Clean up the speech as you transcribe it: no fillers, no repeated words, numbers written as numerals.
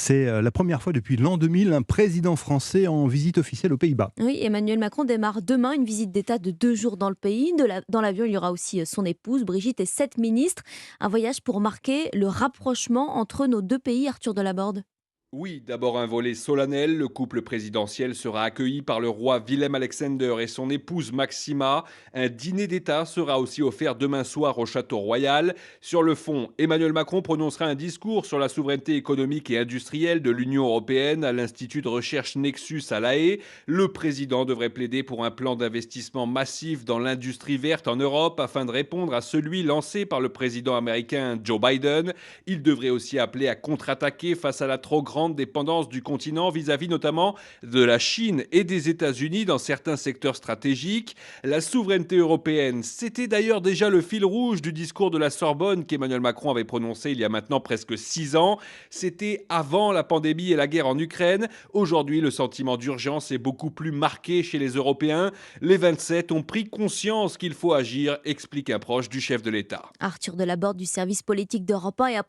C'est la première fois depuis l'an 2000 un président français en visite officielle aux Pays-Bas. Oui, Emmanuel Macron démarre demain une visite d'État de 2 jours dans le pays. Dans l'avion, il y aura aussi son épouse, Brigitte, et 7 ministres. Un voyage pour marquer le rapprochement entre nos deux pays, Arthur Delaborde. Oui, d'abord un volet solennel. Le couple présidentiel sera accueilli par le roi Willem-Alexander et son épouse Maxima. Un dîner d'État sera aussi offert demain soir au Château Royal. Sur le fond, Emmanuel Macron prononcera un discours sur la souveraineté économique et industrielle de l'Union européenne à l'Institut de recherche Nexus à La Haye. Le président devrait plaider pour un plan d'investissement massif dans l'industrie verte en Europe afin de répondre à celui lancé par le président américain Joe Biden. Il devrait aussi appeler à contre-attaquer face à la trop grande dépendance du continent vis-à-vis notamment de la Chine et des États-Unis dans certains secteurs stratégiques. La souveraineté européenne, c'était d'ailleurs déjà le fil rouge du discours de la Sorbonne qu'Emmanuel Macron avait prononcé il y a maintenant presque 6 ans. C'était avant la pandémie et la guerre en Ukraine. Aujourd'hui, le sentiment d'urgence est beaucoup plus marqué chez les Européens. Les 27 ont pris conscience qu'il faut agir, explique un proche du chef de l'État. Arthur Delaborde du service politique d'Europe 1 et